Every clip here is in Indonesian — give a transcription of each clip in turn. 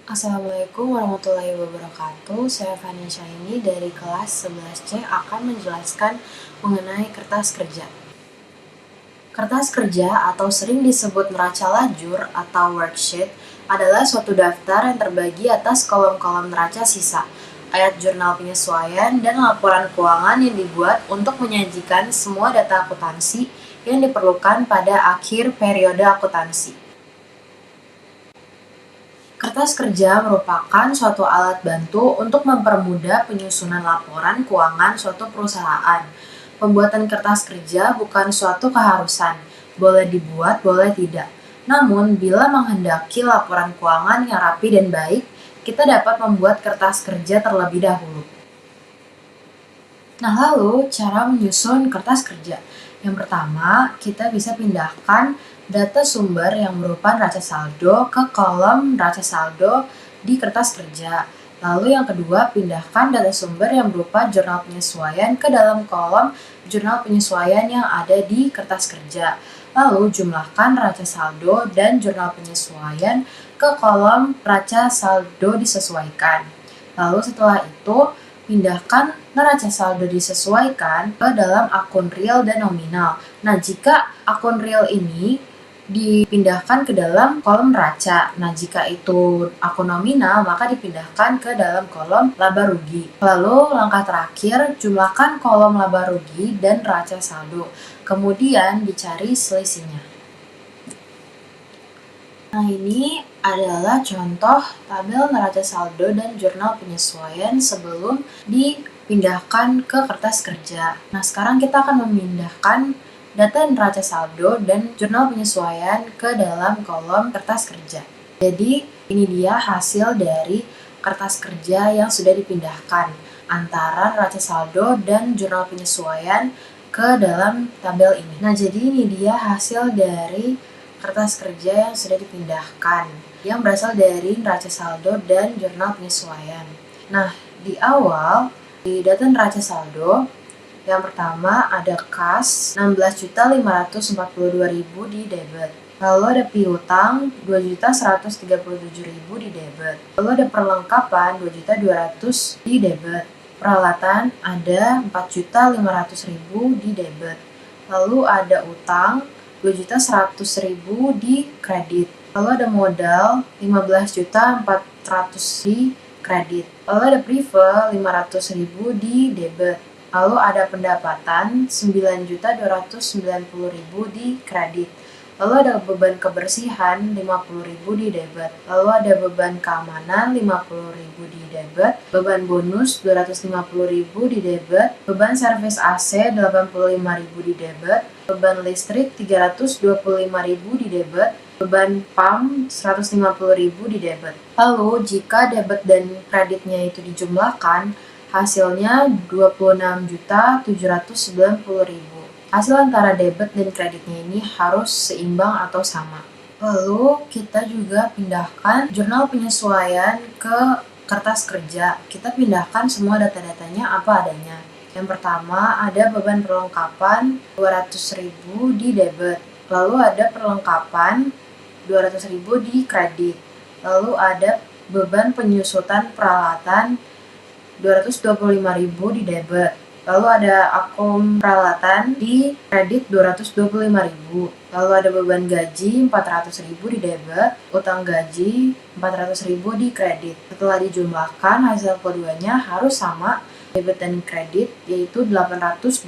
Assalamualaikum warahmatullahi wabarakatuh. Saya Fania Syaini dari kelas 11C akan menjelaskan mengenai kertas kerja. Kertas kerja atau sering disebut neraca lajur atau worksheet adalah suatu daftar yang terbagi atas kolom-kolom neraca sisa, ayat jurnal penyesuaian, dan laporan keuangan yang dibuat untuk menyajikan semua data akuntansi yang diperlukan pada akhir periode akuntansi. Kertas kerja merupakan suatu alat bantu untuk mempermudah penyusunan laporan keuangan suatu perusahaan. Pembuatan kertas kerja bukan suatu keharusan, boleh dibuat, boleh tidak. Namun, bila menghendaki laporan keuangan yang rapi dan baik, kita dapat membuat kertas kerja terlebih dahulu. Nah, lalu cara menyusun kertas kerja. Yang pertama, kita bisa pindahkan data sumber yang berupa neraca saldo ke kolom neraca saldo di kertas kerja. Lalu yang kedua, pindahkan data sumber yang berupa jurnal penyesuaian ke dalam kolom jurnal penyesuaian yang ada di kertas kerja. Lalu jumlahkan neraca saldo dan jurnal penyesuaian ke kolom neraca saldo disesuaikan. Lalu setelah itu, pindahkan neraca saldo disesuaikan ke dalam akun real dan nominal. Nah, jika akun real ini dipindahkan ke dalam kolom neraca. Nah, jika itu akun nominal, maka dipindahkan ke dalam kolom laba rugi. Lalu, langkah terakhir, jumlahkan kolom laba rugi dan neraca saldo. Kemudian, dicari selisihnya. Nah, ini adalah contoh tabel neraca saldo dan jurnal penyesuaian sebelum dipindahkan ke kertas kerja. Nah, sekarang kita akan memindahkan data neraca saldo dan jurnal penyesuaian ke dalam kolom kertas kerja. Jadi, ini dia hasil dari kertas kerja yang sudah dipindahkan antara neraca saldo dan jurnal penyesuaian ke dalam tabel ini. Nah, jadi ini dia hasil dari kertas kerja yang sudah dipindahkan, yang berasal dari neraca saldo dan jurnal penyesuaian. Nah, di awal, di data neraca saldo, yang pertama ada kas 16.542.000 di debit. Lalu ada piutang 2.137.000 di debit. Lalu ada perlengkapan 2.200.000 di debit. Peralatan ada 4.500.000 di debit. Lalu ada utang 2.100.000 di kredit. Lalu ada modal 15.400.000 di kredit. Lalu ada prive 500.000 di debit. Lalu ada pendapatan 9.290.000 di kredit. Lalu ada beban kebersihan 50.000 di debit. Lalu ada beban keamanan 50.000 di debit. Beban bonus 250.000 di debit. Beban servis AC 85.000 di debit. Beban listrik 325.000 di debit. Beban PAM 150.000 di debit. Lalu jika debit dan kreditnya itu dijumlahkan, hasilnya 26.790.000. Hasil antara debit dan kreditnya ini harus seimbang atau sama. Lalu kita juga pindahkan jurnal penyesuaian ke kertas kerja. Kita pindahkan semua data-datanya apa adanya. Yang pertama ada beban perlengkapan 200.000 di debit. Lalu ada perlengkapan 200.000 di kredit. Lalu ada beban penyusutan peralatan 225.000 di debit. Lalu ada akun peralatan di kredit 225.000. Lalu ada beban gaji 400.000 di debit, utang gaji 400.000 di kredit. Setelah dijumlahkan, hasil keduanya harus sama, debit dan kredit, yaitu 825.000.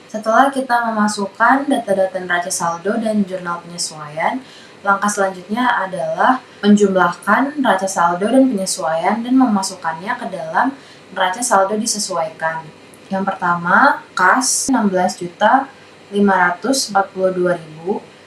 Setelah kita memasukkan data-data neraca saldo dan jurnal penyesuaian, langkah selanjutnya adalah menjumlahkan neraca saldo dan penyesuaian dan memasukkannya ke dalam neraca saldo disesuaikan. Yang pertama, kas 16.542.000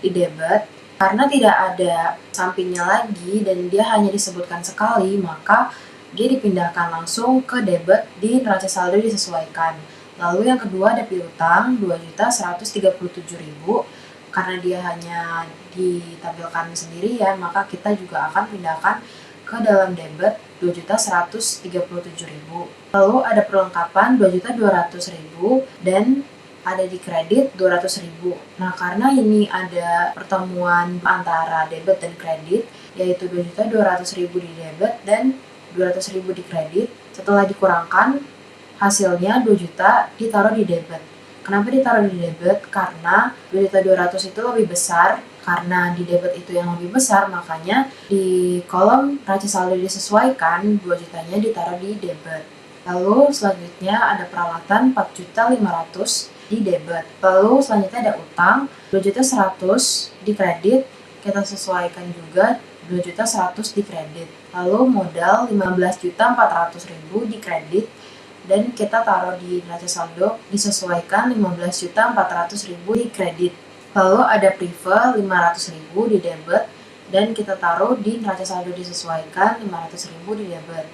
di debit. Karena tidak ada sampingnya lagi dan dia hanya disebutkan sekali, maka dia dipindahkan langsung ke debit di neraca saldo disesuaikan. Lalu yang kedua ada piutang 2.137.000. Karena dia hanya ditampilkan sendirian, maka kita juga akan pindahkan ke dalam debit 2.137.000. Lalu ada perlengkapan 2.200.000 dan ada di kredit 200.000. Nah, karena ini ada pertemuan antara debit dan kredit, yaitu 2.200.000 di debit dan 200.000 di kredit. Setelah dikurangkan, hasilnya 2 juta ditaruh di debit. Kenapa ditaruh di debit? Karena 2.200.000 itu lebih besar. Karena di debit itu yang lebih besar, makanya di kolom raca saldo disesuaikan 2 jutanya ditaruh di debit. Lalu selanjutnya ada peralatan 4.500.000 di debit. Lalu selanjutnya ada utang 2.100.000 di kredit, kita sesuaikan juga 2.100.000 di kredit. Lalu modal 15.400.000 di kredit dan kita taruh di neraca saldo disesuaikan 15.400.000 di kredit. Lalu ada prive 500.000 di debit dan kita taruh di neraca saldo disesuaikan 500.000 di debit.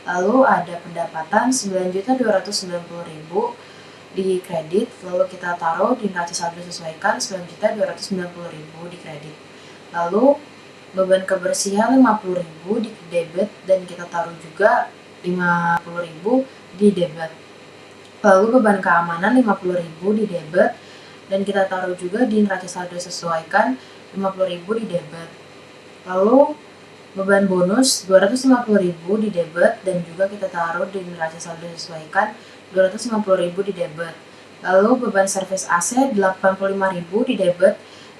Lalu ada pendapatan 9.290.000 di kredit, lalu kita taruh di neraca saldo disesuaikan 9.290.000 di kredit. Lalu beban kebersihan 50.000 di debit dan kita taruh juga 50.000 di debit. Lalu beban keamanan 50.000 di debit dan kita taruh juga di neraca saldo disesuaikan 50.000 di debit. Lalu beban bonus 250.000 di debit dan juga kita taruh di neraca saldo disesuaikan 250.000 di debit. Lalu beban servis AC 85.000 di debit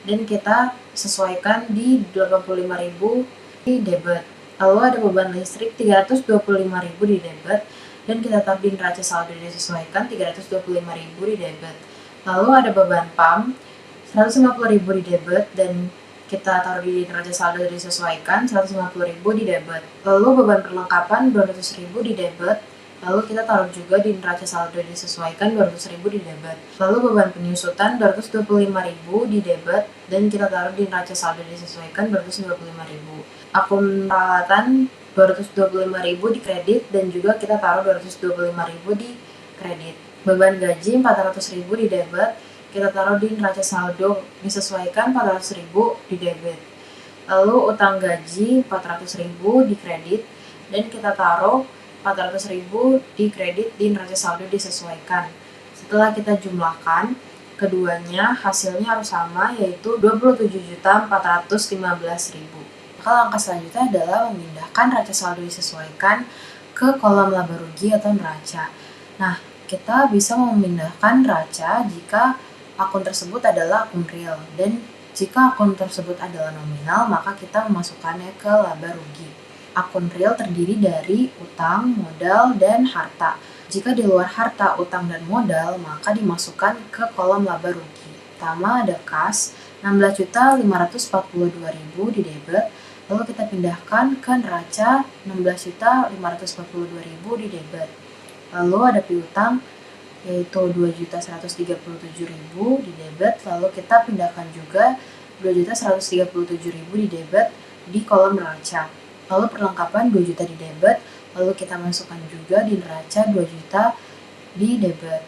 dan kita sesuaikan di 85.000 di debit. Lalu ada beban listrik 325.000 di debit dan kita taruh di neraca saldo disesuaikan 325.000 di debit. Lalu ada beban PAM 150.000 di debit dan kita taruh di neraca saldo disesuaikan 150.000 di debit. Lalu beban perlengkapan 200.000 di debit, lalu kita taruh juga di neraca saldo disesuaikan 200.000 di debit. Lalu beban penyusutan 225.000 di debit dan kita taruh di neraca saldo disesuaikan 225.000. Akun peralatan 225.000 di kredit dan juga kita taruh 225.000 di kredit. Beban gaji 400.000 di debit, kita taruh di neraca saldo disesuaikan 400.000 di debit. Lalu utang gaji 400.000 di kredit dan kita taruh 400.000 di kredit di neraca saldo disesuaikan. Setelah kita jumlahkan, keduanya hasilnya harus sama, yaitu 27.415.000. Maka langkah selanjutnya adalah memindahkan neraca saldo disesuaikan ke kolom laba rugi atau neraca. Nah, kita bisa memindahkan neraca jika akun tersebut adalah akun real, dan jika akun tersebut adalah nominal, maka kita memasukkannya ke laba rugi. Akun real terdiri dari utang, modal, dan harta. Jika di luar harta, utang, dan modal, maka dimasukkan ke kolom laba rugi. Pertama ada kas 16.542.000 di debit, lalu kita pindahkan ke neraca 16.542.000 di debit. Lalu ada piutang yaitu 2.137.000 di debit, lalu kita pindahkan juga 2.137.000 di debit di kolom neraca. Lalu perlengkapan 2 juta di debit, lalu kita masukkan juga di neraca 2 juta di debit.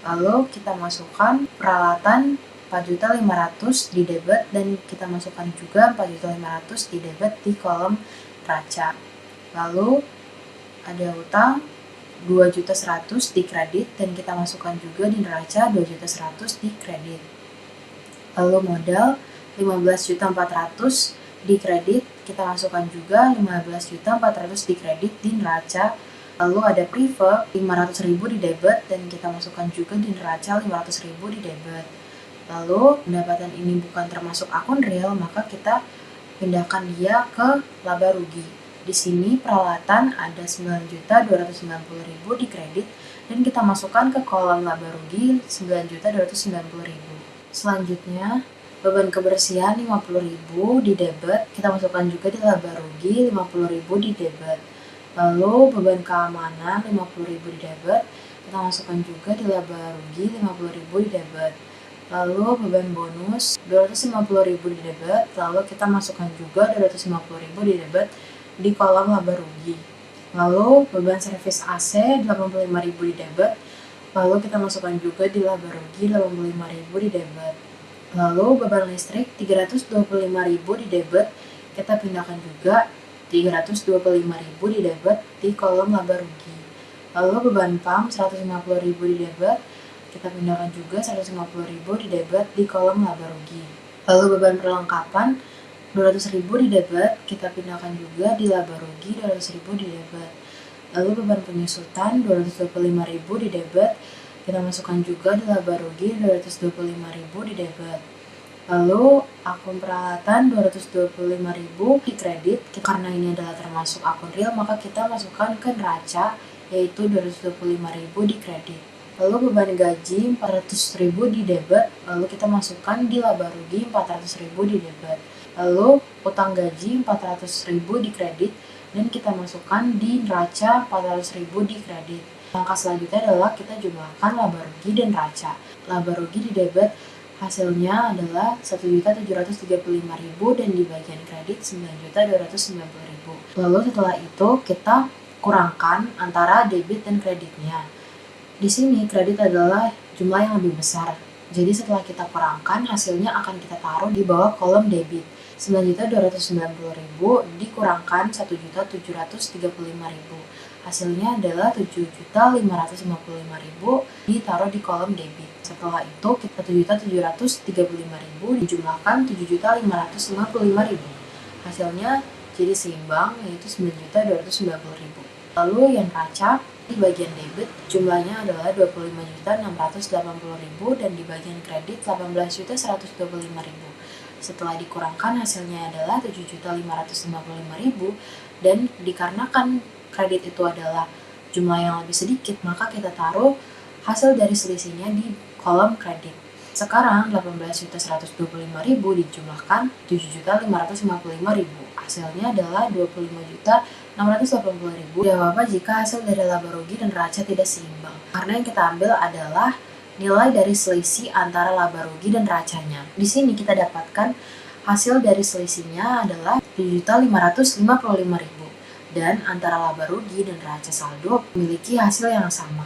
Lalu kita masukkan peralatan 4.500.000 di debit dan kita masukkan juga 4.500.000 di debit di kolom neraca. Lalu ada utang 2.100.000 di kredit dan kita masukkan juga di neraca 2.100.000 di kredit. Lalu modal 15.400.000 di kredit, kita masukkan juga 15.400.000 di kredit di neraca. Lalu ada prive 500.000 di debit dan kita masukkan juga di neraca 500.000 di debit. Lalu pendapatan ini bukan termasuk akun real, maka kita pindahkan dia ke laba rugi. Di sini peralatan ada 9.290.000 di kredit dan kita masukkan ke kolom laba rugi 9.290.000. Selanjutnya, beban kebersihan 50.000 di debit, kita masukkan juga di laba rugi 50.000 di debit. Lalu beban keamanan 50.000 di debit, kita masukkan juga di laba rugi 50.000 di debit. Lalu beban bonus 250.000 di debit, lalu kita masukkan juga 250.000 di debit di kolom laba rugi. Lalu beban servis AC 85.000 di debit, lalu kita masukkan juga di laba rugi 85.000 di debit. Lalu beban listrik 325.000 di debit, kita pindahkan juga 325.000 di debit di kolom laba rugi. Lalu beban PAM 150.000 di debit, kita pindahkan juga 150.000 di debit di kolom laba rugi. Lalu beban perlengkapan 200.000 di debit, kita pindahkan juga di laba rugi 200.000 di debit. Lalu beban penyusutan 225.000 di debit, kita masukkan juga di laba rugi 225.000 di debit. Lalu akun peralatan 225.000 di kredit, karena ini adalah termasuk akun real maka kita masukkan ke neraca yaitu 225.000 di kredit. Lalu beban gaji 400.000 di debit, lalu kita masukkan di laba rugi 400.000 di debit. Lalu utang gaji 400.000 di kredit dan kita masukkan di neraca 400.000 di kredit. Langkah selanjutnya adalah kita jumlahkan laba rugi dan neraca. Laba rugi di debit hasilnya adalah 1.735.000 dan di bagian kredit 9.290.000. Lalu setelah itu kita kurangkan antara debit dan kreditnya. Di sini kredit adalah jumlah yang lebih besar. Jadi setelah kita kurangkan, hasilnya akan kita taruh di bawah kolom debit. 9.290.000 dikurangkan 1.735.000. Hasilnya adalah 7.555.000 ditaruh di kolom debit. Setelah itu, 7.735.000 dijumlahkan 7.555.000. Hasilnya jadi seimbang, yaitu 9.290.000. Lalu yang neraca di bagian debit jumlahnya adalah 25.680.000 dan di bagian kredit 18.125.000. Setelah dikurangkan hasilnya adalah 7.555.000 dan dikarenakan kredit itu adalah jumlah yang lebih sedikit, maka kita taruh hasil dari selisihnya di kolom kredit. Sekarang 18.125.000 dijumlahkan 7.555.000. Hasilnya adalah 25.680.000. Tidak apa-apa jika hasil dari laba rugi dan neraca tidak seimbang, karena yang kita ambil adalah nilai dari selisih antara laba rugi dan neracanya. Di sini kita dapatkan hasil dari selisihnya adalah 7.555.000 dan antara laba rugi dan neraca saldo memiliki hasil yang sama.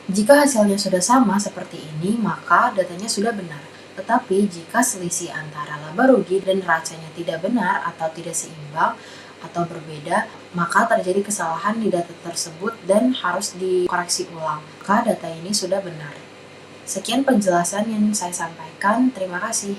Jika hasilnya sudah sama seperti ini, maka datanya sudah benar. Tetapi jika selisih antara laba rugi dan neracanya tidak benar atau tidak seimbang atau berbeda, maka terjadi kesalahan di data tersebut dan harus dikoreksi ulang. Maka data ini sudah benar. Sekian penjelasan yang saya sampaikan. Terima kasih.